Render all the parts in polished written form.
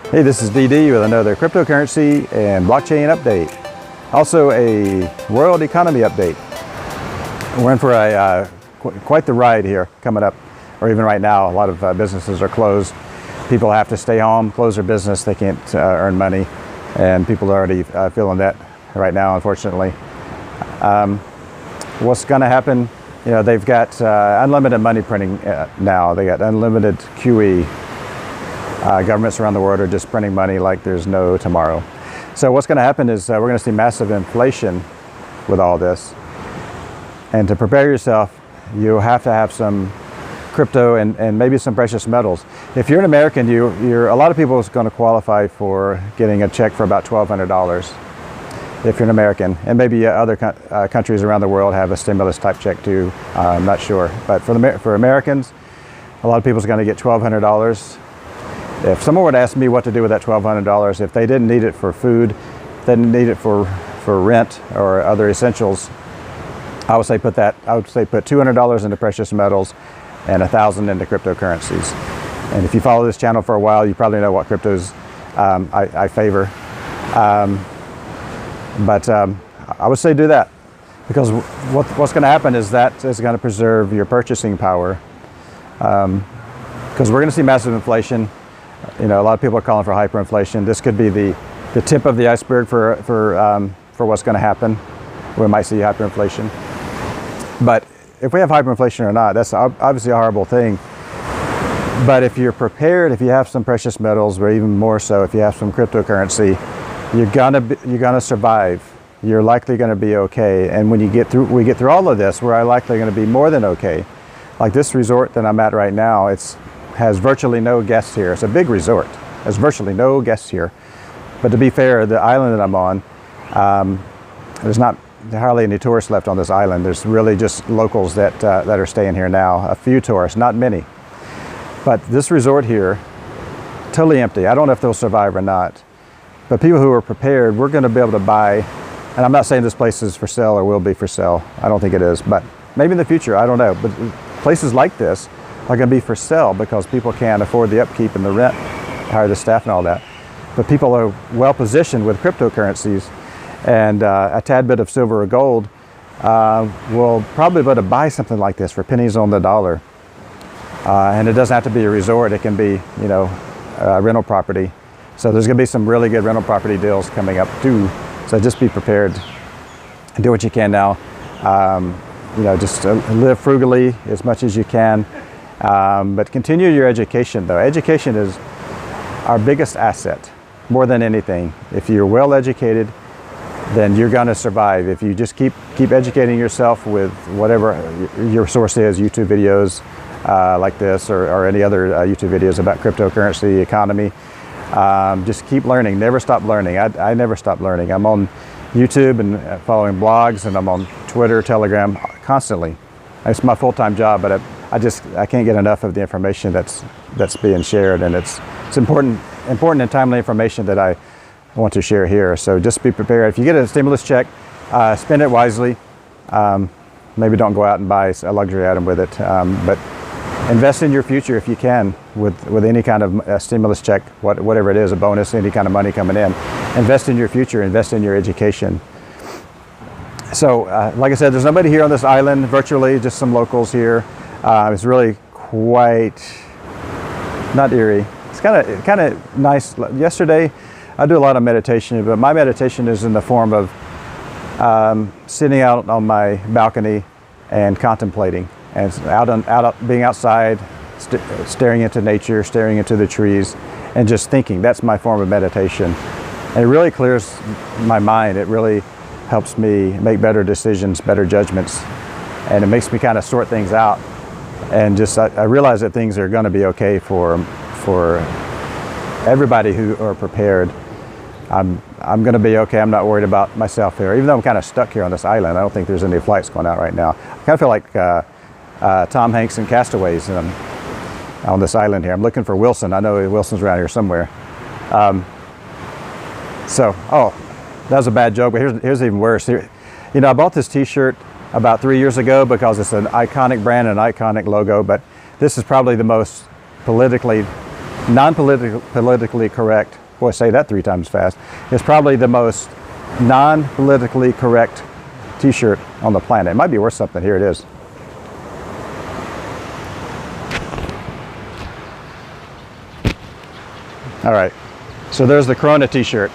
Hey, this is DD with another cryptocurrency and blockchain update. Also a world economy update. We're in for quite the ride here coming up, or even right now. A lot of businesses are closed. People have to stay home, close their business. They can't earn money, and people are already feeling that right now, unfortunately. What's going to happen? You know, they've got unlimited money printing now. They got unlimited QE. Governments around the world are just printing money like there's no tomorrow. So what's going to happen is we're going to see massive inflation with all this. And to prepare yourself, you have to have some crypto and maybe some precious metals. If you're an American, a lot of people are going to qualify for getting a check for about $1,200 if you're an American. And maybe other countries around the world have a stimulus type check too. I'm not sure. But for Americans, a lot of people are going to get $1,200. If someone would ask me what to do with that $1,200, if they didn't need it for food, they didn't need it for rent or other essentials, I would say put $200 into precious metals and $1,000 into cryptocurrencies. And if you follow this channel for a while, you probably know what cryptos I favor. But I would say do that, because what's going to happen is that is going to preserve your purchasing power, because we're going to see massive inflation. You know, a lot of people are calling for hyperinflation. This could be the tip of the iceberg for what's going to happen. We might see hyperinflation. But if we have hyperinflation or not, that's obviously a horrible thing. But if you're prepared, if you have some precious metals, or even more so, if you have some cryptocurrency, you're gonna survive. You're likely going to be okay. And when we get through all of this, we're likely going to be more than okay. Like this resort that I'm at right now, has virtually no guests here. It's a big resort. There's virtually no guests here. But to be fair, the island that I'm on, there's not hardly any tourists left on this island. There's really just locals that are staying here now. A few tourists, not many. But this resort here, totally empty. I don't know if they'll survive or not. But people who are prepared, we're going to be able to buy. And I'm not saying this place is for sale or will be for sale. I don't think it is. But maybe in the future, I don't know. But places like this are going to be for sale because people can't afford the upkeep and the rent, hire the staff and all that. But people are well positioned with cryptocurrencies, and a tad bit of silver or gold will probably be able to buy something like this for pennies on the dollar. And it doesn't have to be a resort. It can be, you know, a rental property. So there's going to be some really good rental property deals coming up too. So just be prepared and do what you can now. You know, just live frugally as much as you can. But continue your education though. Education is our biggest asset, more than anything. If you're well educated, then you're going to survive. If you just keep educating yourself with whatever your source is, YouTube videos like this or any other YouTube videos about cryptocurrency, economy, just keep learning, never stop learning. I never stop learning. I'm on YouTube and following blogs, and I'm on Twitter, Telegram constantly. It's my full-time job, but I can't get enough of the information that's being shared, and it's important and timely information that I want to share here. So just be prepared. If you get a stimulus check, spend it wisely. Maybe don't go out and buy a luxury item with it, but invest in your future if you can with any kind of stimulus check, whatever it is, a bonus, any kind of money coming in. Invest in your future. Invest in your education. So, like I said, there's nobody here on this island, virtually, just some locals here. It's really quite, not eerie. It's kind of nice. Yesterday, I do a lot of meditation, but my meditation is in the form of sitting out on my balcony and contemplating, and being outside, staring into nature, staring into the trees, and just thinking. That's my form of meditation. And it really clears my mind. It really helps me make better decisions, better judgments, and it makes me kind of sort things out. And just I realize that things are going to be okay for everybody who are prepared. I'm going to be okay. I'm not worried about myself here, even though I'm kind of stuck here on this island. I don't think there's any flights going out right now. I kind of feel like Tom Hanks in Castaways on this island here. I'm looking for Wilson. I know Wilson's around here somewhere. That was a bad joke, but here's even worse. You know, I bought this T-shirt about 3 years ago because it's an iconic brand and an iconic logo, but this is probably the most politically non-politically correct, boy, say that 3 times fast, it's probably the most non-politically correct t-shirt on the planet. It might be worth something. Here it is. All right, so there's the Corona t-shirt.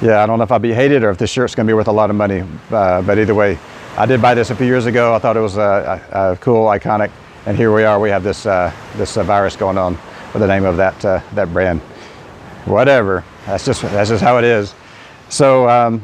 Yeah, I don't know if I'll be hated or if this shirt's gonna be worth a lot of money, but either way, I did buy this a few years ago. I thought it was a cool, iconic, and here we are. We have this virus going on with the name of that brand. Whatever. That's just how it is. So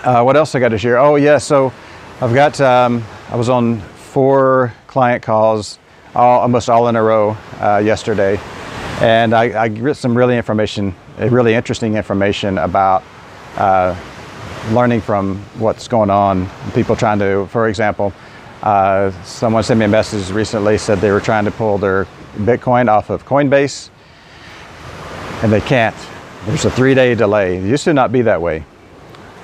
what else I got to share? Oh yeah, so I've got I was on 4 client calls, almost all in a row yesterday, and I get some really interesting information about learning from what's going on. People trying to, for example, someone sent me a message recently, said they were trying to pull their Bitcoin off of Coinbase, and they can't. There's a 3-day delay. It used to not be that way.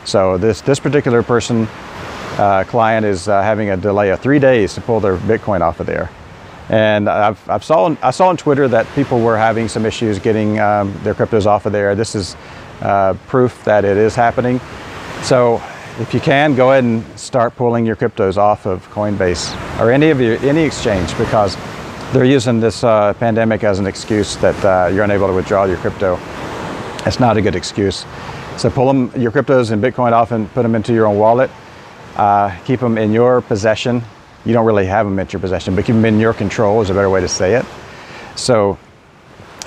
So this particular person, client, is having a delay of 3 days to pull their Bitcoin off of there. And I saw on Twitter that people were having some issues getting their cryptos off of there. This is proof that it is happening. So if you can, go ahead and start pulling your cryptos off of Coinbase or any exchange, because they're using this pandemic as an excuse that you're unable to withdraw your crypto. It's not a good excuse. So pull your cryptos and Bitcoin off and put them into your own wallet. Keep them in your possession. You don't really have them at your possession, but keep them in your control is a better way to say it. So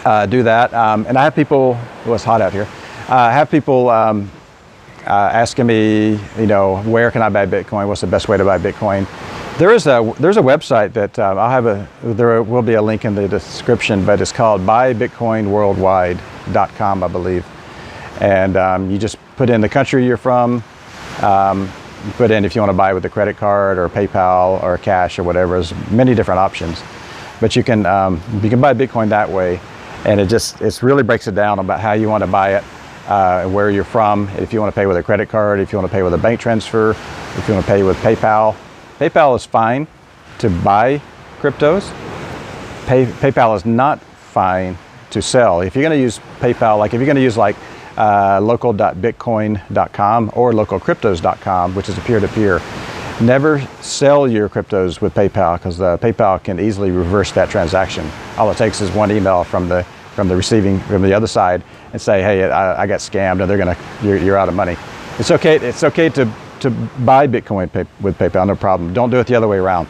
do that. And I have people, well, it's hot out here. I have people asking me, where can I buy Bitcoin? What's the best way to buy Bitcoin? There's a website that there will be a link in the description, but it's called buybitcoinworldwide.com, I believe. And you just put in the country you're from. You put in if you want to buy with a credit card or PayPal or cash or whatever. There's many different options, but you can buy Bitcoin that way, and it really breaks it down about how you want to buy it, where you're from. If you want to pay with a credit card, if you want to pay with a bank transfer, if you want to pay with PayPal. PayPal is fine to buy cryptos. PayPal is not fine to sell. If you're going to use PayPal, like if you're going to use local.bitcoin.com or localcryptos.com, which is a peer-to-peer, never sell your cryptos with PayPal, because PayPal can easily reverse that transaction. All it takes is one email from the other side and say, hey, I got scammed, and you're out of money. It's okay to buy Bitcoin with PayPal, no problem. Don't do it the other way around.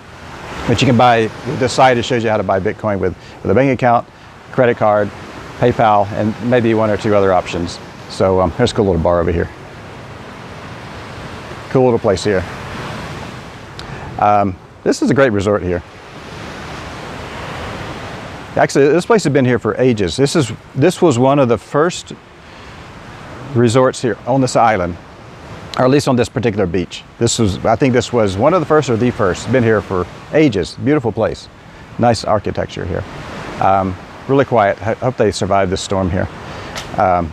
But you can buy, this site, it shows you how to buy Bitcoin with a bank account, credit card, PayPal, and maybe 1 or 2 other options. So there's a cool little bar over here. Cool little place here. This is a great resort here. Actually, this place has been here for ages. This was one of the first resorts here on this island, or at least on this particular beach. I think this was one of the first or the first. Been here for ages. Beautiful place. Nice architecture here. Really quiet. I hope they survived this storm here,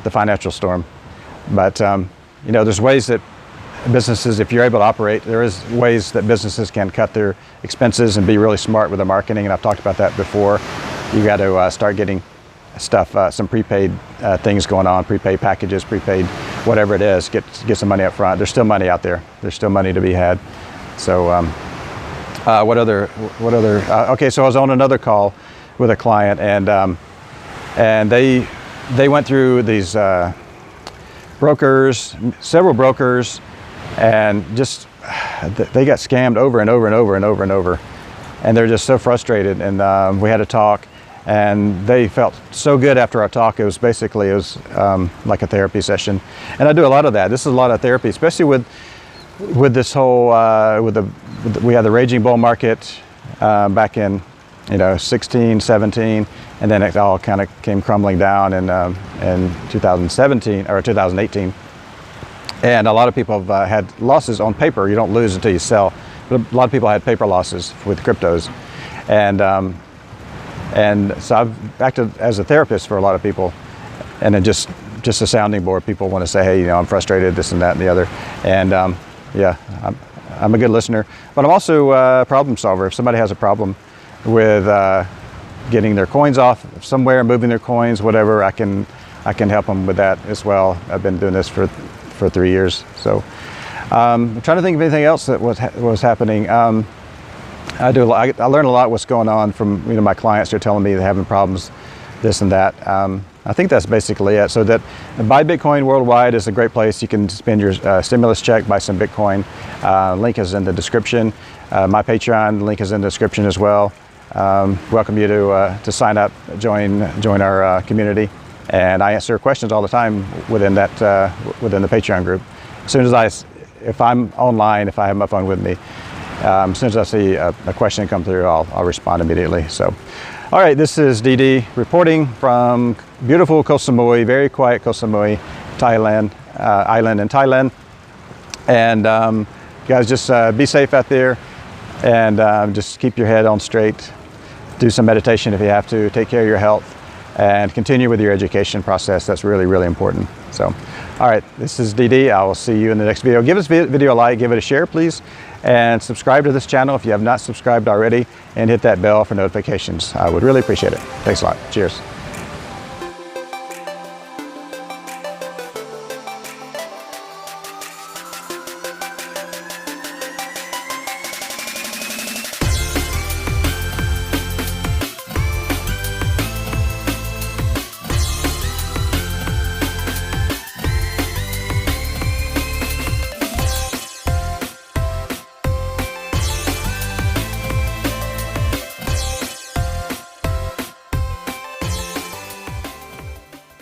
the financial storm. But there's ways that businesses, if you're able to operate, there is ways that businesses can cut their expenses and be really smart with their marketing. And I've talked about that before. You got to start getting stuff, some prepaid things going on, prepaid packages, prepaid whatever it is. Get some money up front. There's still money out there. There's still money to be had. So what other? Okay, so I was on another call with a client, and they went through these several brokers, and just they got scammed over and over and over and over and over, and they're just so frustrated. And we had a talk, and they felt so good after our talk. It was like a therapy session, and I do a lot of that. This is a lot of therapy, especially with this whole we had the raging bull market back in 16, 17, and then it all kind of came crumbling down in 2017 or 2018. And a lot of people have had losses on paper. You don't lose until you sell. But a lot of people had paper losses with cryptos, and so I've acted as a therapist for a lot of people, and then just a sounding board. People want to say, hey, I'm frustrated, this and that and the other, and yeah, I'm a good listener, but I'm also a problem solver. If somebody has a problem with getting their coins off somewhere, moving their coins, whatever, I can help them with that as well. I've been doing this for 3 years. So I'm trying to think of anything else that was happening. I learn a lot what's going on from my clients. They're telling me they're having problems, this and that. I think that's basically it. So that Buy Bitcoin Worldwide is a great place. You can spend your stimulus check, buy some Bitcoin. Link is in the description. My Patreon link is in the description as well. Welcome you to sign up, join our community, and I answer questions all the time within the Patreon group. As soon as if I'm online, if I have my phone with me, as soon as I see a question come through, I'll respond immediately. So, all right, this is DD reporting from beautiful Koh Samui, very quiet Koh Samui, Thailand, island in Thailand. And guys, just be safe out there, and just keep your head on straight. Do some meditation if you have to. Take care of your health, and continue with your education process. That's really, really important. So, all right, this is DD. I will see you in the next video. Give this video a like, give it a share, please, and subscribe to this channel if you have not subscribed already, and hit that bell for notifications. I would really appreciate it. Thanks a lot. Cheers.